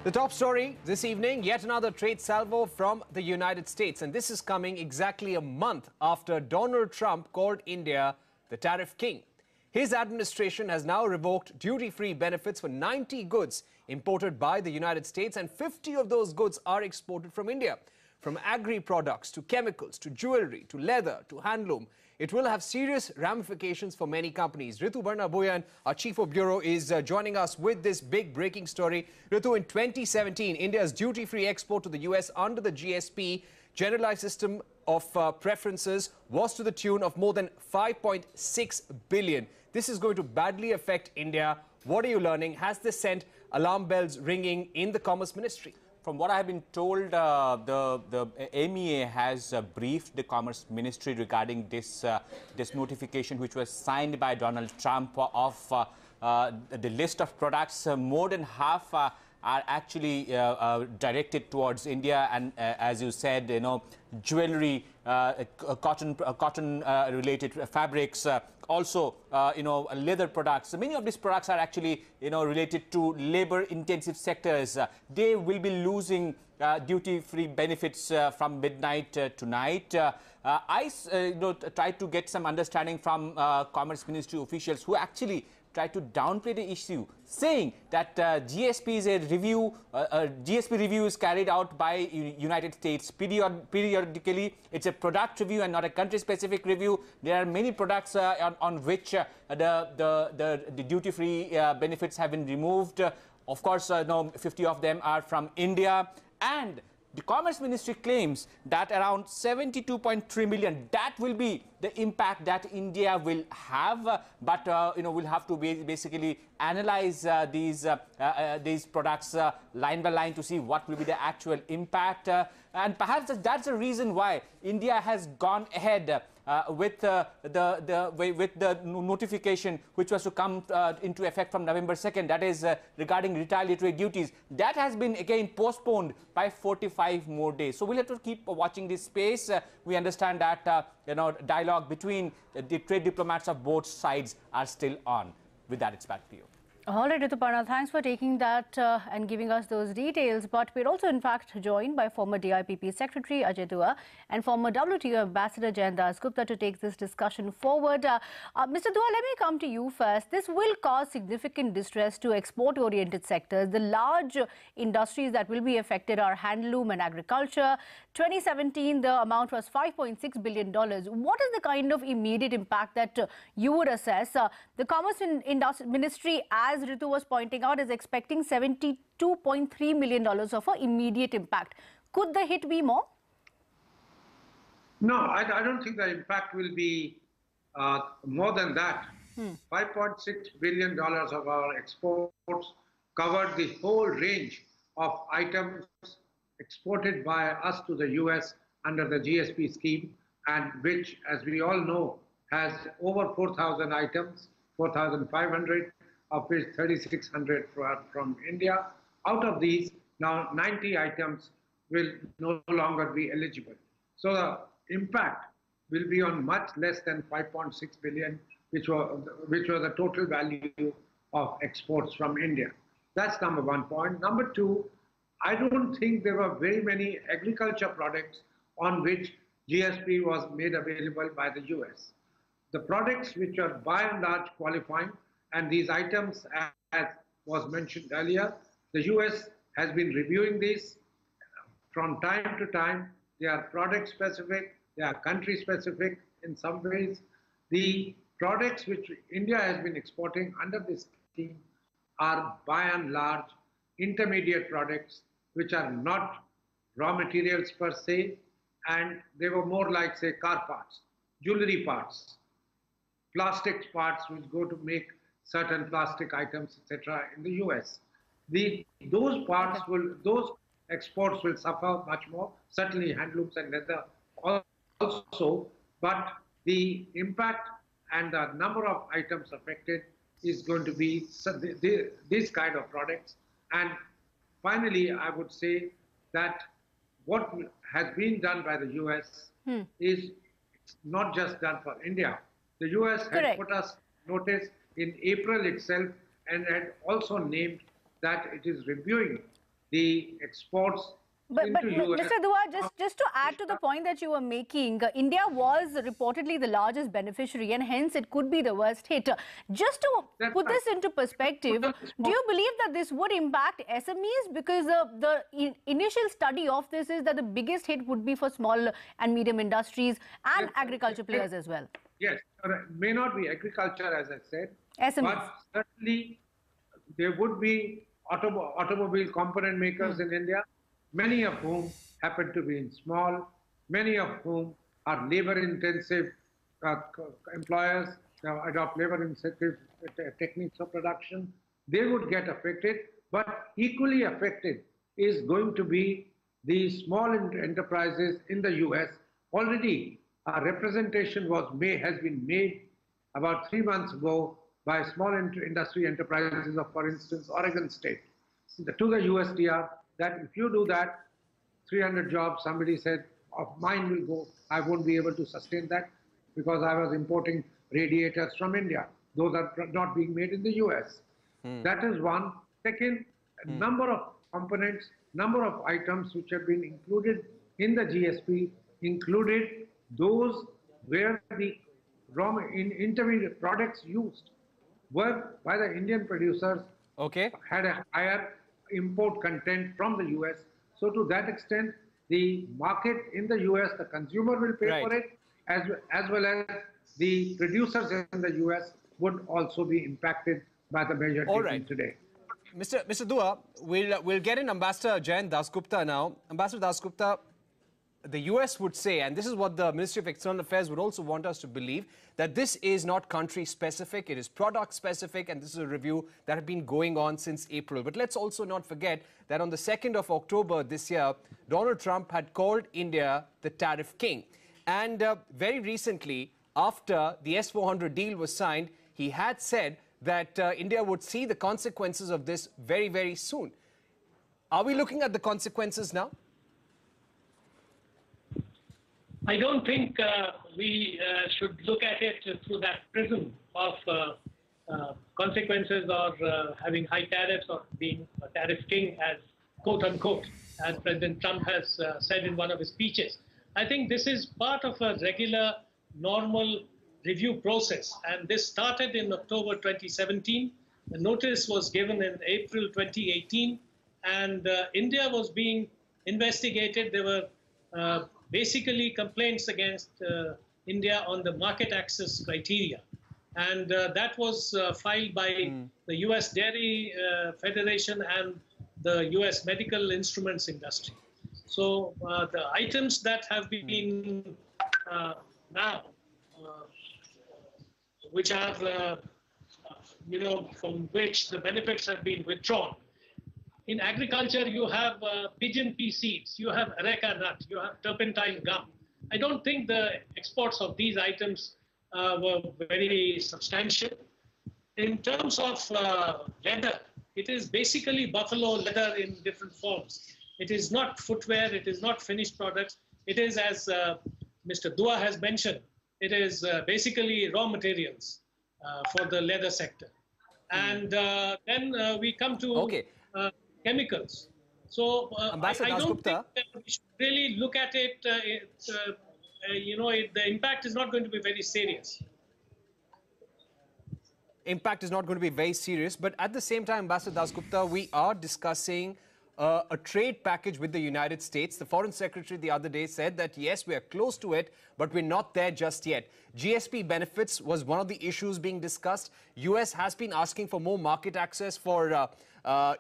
The top story this evening, yet another trade salvo from the United States. And this is coming exactly a month after Donald Trump called India the tariff king. His administration has now revoked duty-free benefits for 90 goods imported by the United States, and 50 of those goods are exported from India. From agri-products to chemicals to jewelry to leather to handloom, it will have serious ramifications for many companies. Rituparna Bhuyan, our Chief of Bureau, is joining us with this big breaking story. Ritu, in 2017, India's duty-free export to the US under the GSP, Generalized System of Preferences, was to the tune of more than 5.6 billion. This is going to badly affect India. What are you learning? Has this sent alarm bells ringing in the Commerce Ministry? From what I have been told, the MEA has briefed the Commerce Ministry regarding this notification, which was signed by Donald Trump, of the list of products. More than half are actually directed towards India, and as you said, jewelry, cotton related fabrics, also leather products. Many of these products are actually related to labor intensive sectors. They will be losing duty-free benefits from midnight tonight. I tried to get some understanding from Commerce Ministry officials who actually try to downplay the issue, saying that GSP review is carried out by United States periodically. It's a product review and not a country-specific review. There are many products on which the duty-free benefits have been removed. Of course, 50 of them are from India, and the Commerce Ministry claims that around 72.3 million, that will be the impact that India will have. But we'll have to basically analyze these products line by line to see what will be the actual impact. And perhaps that's the reason why India has gone ahead with the notification which was to come into effect from November 2nd, that is regarding retaliatory duties. That has been again postponed by 45 more days. So we'll have to keep watching this space. We understand that dialogue between the trade diplomats of both sides are still on. With that, it's back to you. All right, Rituparna, thanks for taking that and giving us those details. But we're also, in fact, joined by former DIPP Secretary Ajay Dua and former WTO Ambassador Jayant Dasgupta to take this discussion forward. Mr. Dua, let me come to you first. This will cause significant distress to export-oriented sectors. The large industries that will be affected are handloom and agriculture. 2017, the amount was $5.6 billion. What is the kind of immediate impact that you would assess? The Commerce Ministry, as Ritu was pointing out, is expecting $72.3 million of an immediate impact. Could the hit be more? No, I don't think the impact will be more than that. $5.6 billion of our exports covered the whole range of items exported by us to the US under the GSP scheme, and which, as we all know, has over 4,000 items, 4,500, of which 3,600 from India. Out of these, now 90 items will no longer be eligible. So the impact will be on much less than 5.6 billion, which was the total value of exports from India. That's number one point. Number two, I don't think there were very many agriculture products on which GSP was made available by the US. The products which are by and large qualifying, and these items, as was mentioned earlier, the US has been reviewing these from time to time. They are product specific, they are country specific in some ways. The products which India has been exporting under this scheme are by and large intermediate products which are not raw materials per se, and they were more like, say, car parts, jewelry parts, plastics parts which go to make certain plastic items, etc. in the US. Those parts those exports will suffer much more, certainly handlooms and leather also, but the impact and the number of items affected is going to be these kind of products. And finally, I would say that what has been done by the US is not just done for India. The US had put us notice in April itself and had also named that it is reviewing the exports But into US. Mr. Dua, just to add to the point that you were making, India was reportedly the largest beneficiary and hence it could be the worst hit. Just to put this into perspective, do you believe that this would impact SMEs? Because the initial study of this is that the biggest hit would be for small and medium industries and agriculture players as well. Yes, may not be agriculture, as I said, SMEs. but certainly there would be automobile component makers in India, many of whom happen to be in small, many of whom are labor-intensive employers, adopt labor-intensive techniques of production. They would get affected, but equally affected is going to be the small enterprises in the US. Already, a representation has been made about 3 months ago by small industry enterprises of, for instance, Oregon State, to the USTR, that if you do that, 300 jobs, somebody said, of mine will go. I won't be able to sustain that because I was importing radiators from India. Those are not being made in the US. That is one. Second, number of components, number of items which have been included in the GSP included those where the raw intermediate products used were by the Indian producers had a higher import content from the US. So to that extent, the market in the US, the consumer will pay for it, as well as the producers in the US would also be impacted by the measure taken today. Mr. Dua, we'll get in Ambassador Jayant Dasgupta now. Ambassador Dasgupta, the US would say, and this is what the Ministry of External Affairs would also want us to believe, that this is not country-specific, it is product-specific, and this is a review that has been going on since April. But let's also not forget that on the 2nd of October this year, Donald Trump had called India the tariff king. And very recently, after the S-400 deal was signed, he had said that India would see the consequences of this very, very soon. Are we looking at the consequences now? I don't think we should look at it through that prism of consequences or having high tariffs or being a tariff king, as quote unquote, as President Trump has said in one of his speeches. I think this is part of a regular, normal review process. And this started in October 2017. The notice was given in April 2018. And India was being investigated. There were basically complaints against India on the market access criteria. And that was filed by the US Dairy Federation and the US medical instruments industry. So the items that have been now, which are, from which the benefits have been withdrawn. In agriculture, you have pigeon pea seeds, you have areca nut, you have turpentine gum. I don't think the exports of these items were very substantial. In terms of leather, it is basically buffalo leather in different forms. It is not footwear, it is not finished products. It is, as Mr. Dua has mentioned, it is basically raw materials for the leather sector. And then we come to chemicals. So I don't think that we should really look at it, the impact is not going to be very serious. Impact is not going to be very serious, but at the same time, Ambassador Dasgupta, we are discussing a trade package with the United States. The Foreign Secretary the other day said that, yes, we are close to it, but we're not there just yet. GSP benefits was one of the issues being discussed. US has been asking for more market access for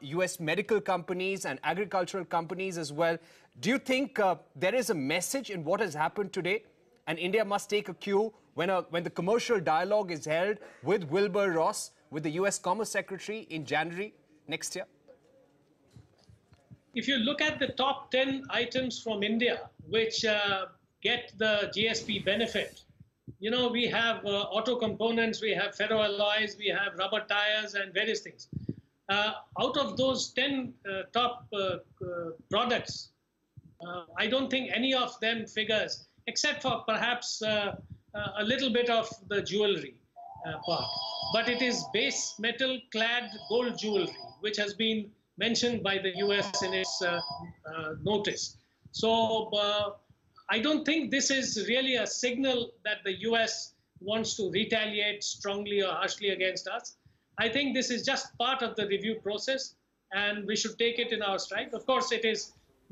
US medical companies and agricultural companies as well. Do you think there is a message in what has happened today? And India must take a cue when the commercial dialogue is held with Wilbur Ross, with the US Commerce Secretary in January next year? If you look at the top 10 items from India, which get the GSP benefit, we have auto components, we have ferroalloys, we have rubber tires and various things. Out of those 10 top products, I don't think any of them figures, except for perhaps a little bit of the jewelry part. But it is base metal clad gold jewelry, which has been mentioned by the US in its notice. So I don't think this is really a signal that the US wants to retaliate strongly or harshly against us. I think this is just part of the review process, and we should take it in our stride. Of course, it is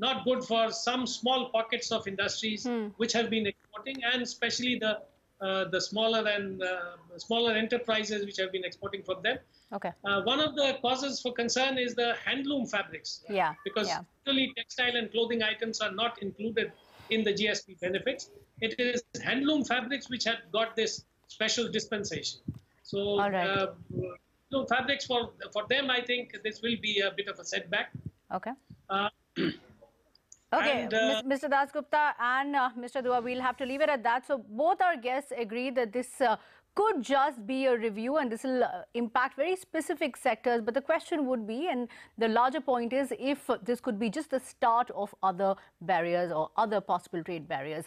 not good for some small pockets of industries which have been exporting, and especially the smaller enterprises which have been exporting from them. Okay. One of the causes for concern is the handloom fabrics. Yeah. Because usually textile and clothing items are not included in the GSP benefits. It is handloom fabrics which have got this special dispensation. So, all right. Fabrics for them, I think this will be a bit of a setback. Okay. Okay, Mr. Dasgupta and Mr. Dua, we'll have to leave it at that. So both our guests agree that this could just be a review and this will impact very specific sectors. But the question would be, and the larger point is, if this could be just the start of other barriers or other possible trade barriers.